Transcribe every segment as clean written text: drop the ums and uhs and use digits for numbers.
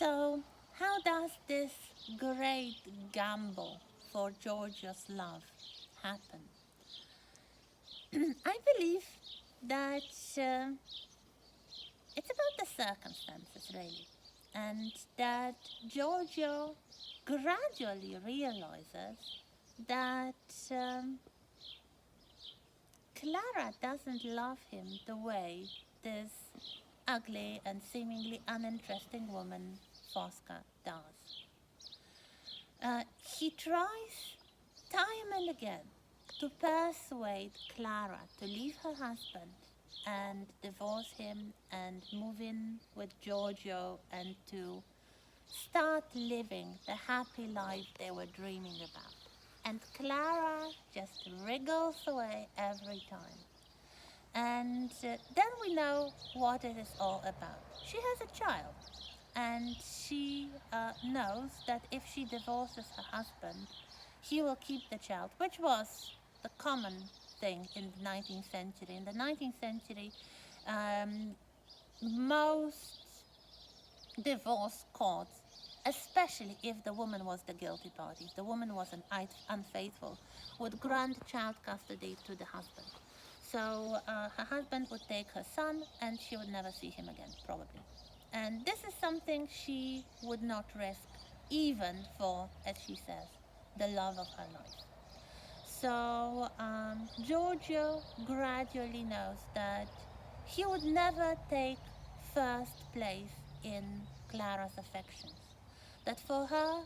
So, how does this great gamble for Georgia's love happen? I believe that it's about the circumstances, really, and that Giorgio gradually realizes that Clara doesn't love him the way this ugly and seemingly uninteresting woman, Fosca, does. He tries time and again to persuade Clara to leave her husband and divorce him and move in with Giorgio and to start living the happy life they were dreaming about. And Clara just wriggles away every time. And then we know what it is all about. She has a child, and she knows that if she divorces her husband, he will keep the child, which was the common thing in the 19th century. In the 19th century, um, most divorce courts, especially if the woman was the guilty party, if the woman was unfaithful, would grant child custody to the husband. So her husband would take her son and she would never see him again, probably. And this is something she would not risk, even for, as she says, the love of her life. So Giorgio gradually knows that he would never take first place in Clara's affections. That for her,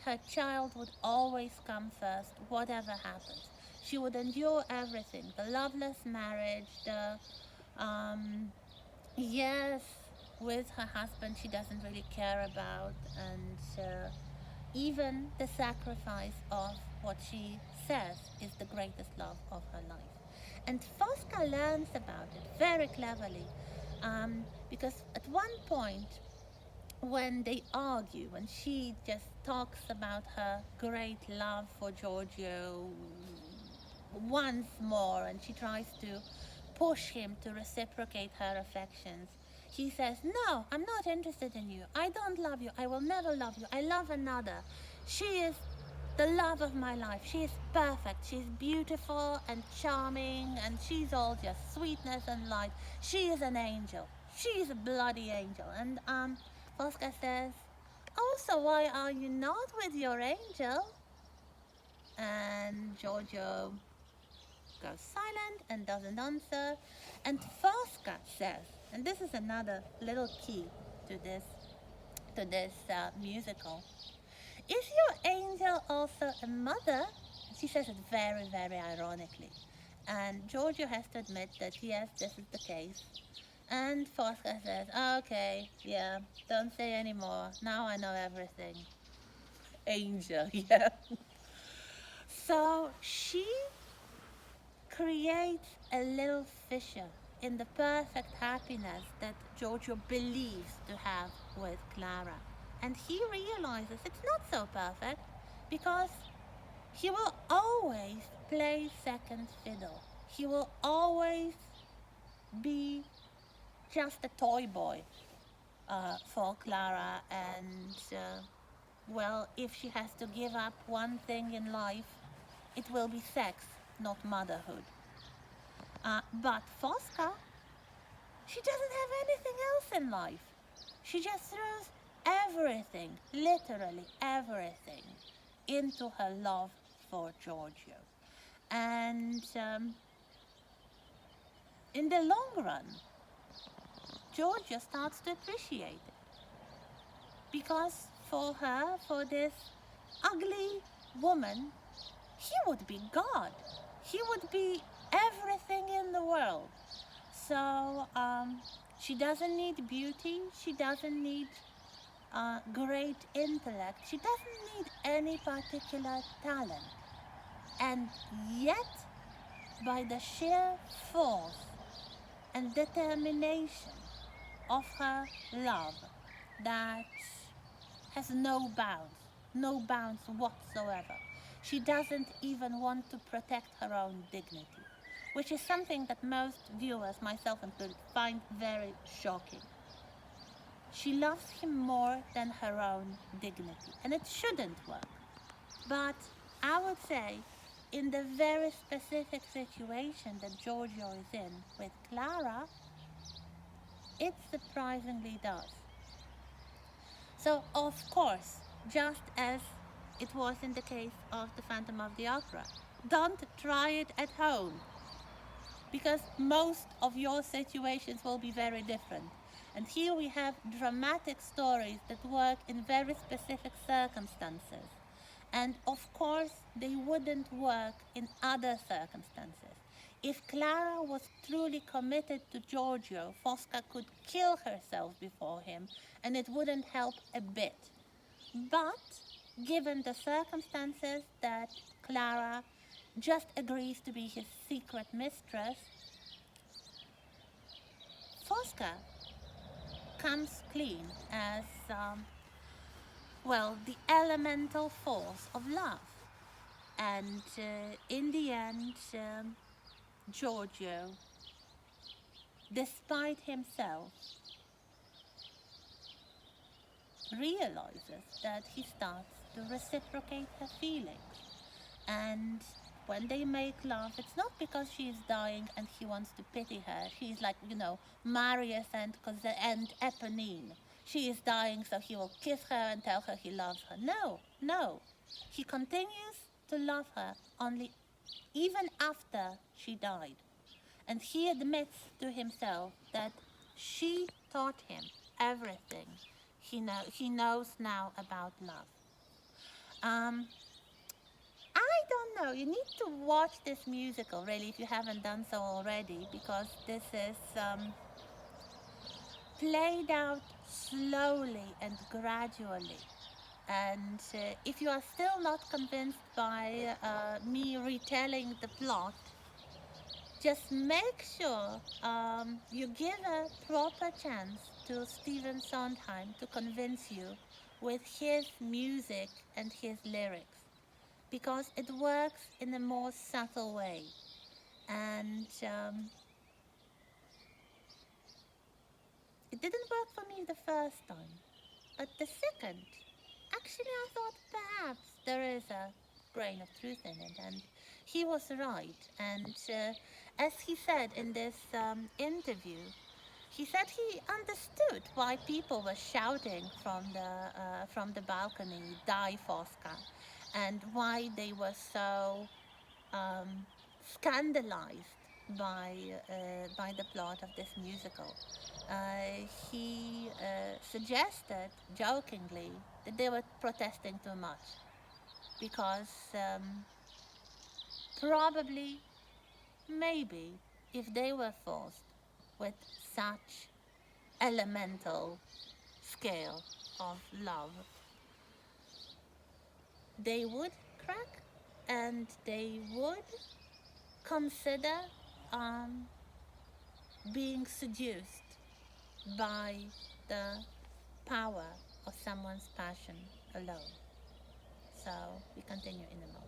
her child would always come first, whatever happens. She would endure everything, the loveless marriage, the yes, with her husband she doesn't really care about, and even the sacrifice of what she says is the greatest love of her life. And Fosca learns about it very cleverly, because at one point, when they argue, when she just talks about her great love for Giorgio once more and she tries to push him to reciprocate her affections, he says, "No, I'm not interested in you. I don't love you. I will never love you. I love another. She is the love of my life. She is perfect. She's beautiful and charming, and she's all just sweetness and light. She is an angel. She's a bloody angel." And Fosca says, "Oh, so why are you not with your angel?" And Giorgio goes silent and doesn't answer. And Fosca says, and this is another little key to this musical, "Is your angel also a mother?" She says it very, very ironically. And Giorgio has to admit that yes, this is the case. And Fosca says, "Okay, yeah, don't say anymore. Now I know everything." Angel, yeah. So she creates a little fissure in the perfect happiness that Giorgio believes to have with Clara. And he realizes it's not so perfect because he will always play second fiddle. He will always be just a toy boy for Clara. And, well, if she has to give up one thing in life, it will be sex, not motherhood. But Fosca, she doesn't have anything else in life. She just throws everything, literally everything, into her love for Giorgio. And in the long run, Giorgio starts to appreciate it. Because for her, for this ugly woman, he would be God. He would be everything in the world. So she doesn't need beauty. She doesn't need great intellect. She doesn't need any particular talent. And yet, by the sheer force and determination of her love that has no bounds whatsoever, she doesn't even want to protect her own dignity, which is something that most viewers, myself included, find very shocking. She loves him more than her own dignity, and it shouldn't work. But I would say, in the very specific situation that Giorgio is in with Clara, it surprisingly does. So, of course, just as it was in the case of the Phantom of the Opera, don't try it at home because most of your situations will be very different. And here we have dramatic stories that work in very specific circumstances. And of course, they wouldn't work in other circumstances. If Clara was truly committed to Giorgio, Fosca could kill herself before him, and it wouldn't help a bit. But given the circumstances that Clara just agrees to be his secret mistress, Fosca comes clean as, well, the elemental force of love. And in the end, Giorgio, despite himself, realizes that he starts to reciprocate her feelings. And when they make love, it's not because she is dying and he wants to pity her. She's like, Marius and Eponine. She is dying, so he will kiss her and tell her he loves her. No, no. He continues to love her only even after she died. And he admits to himself that she taught him everything he knows now about love. I don't know. You need to watch this musical, really, if you haven't done so already, because this is played out slowly and gradually. And if you are still not convinced by me retelling the plot, just make sure you give a proper chance to Stephen Sondheim to convince you with his music and his lyrics, because it works in a more subtle way. And it didn't work for me the first time, but the second, actually, I thought perhaps there is a grain of truth in it, and he was right. And as he said in this interview, he said he understood why people were shouting from the balcony, "Die Fosca," and why they were so scandalized by the plot of this musical. He suggested jokingly that they were protesting too much because probably, maybe, if they were forced with such elemental scale of love, they would crack and they would consider um, being seduced by the power of someone's passion alone. So we continue in a moment.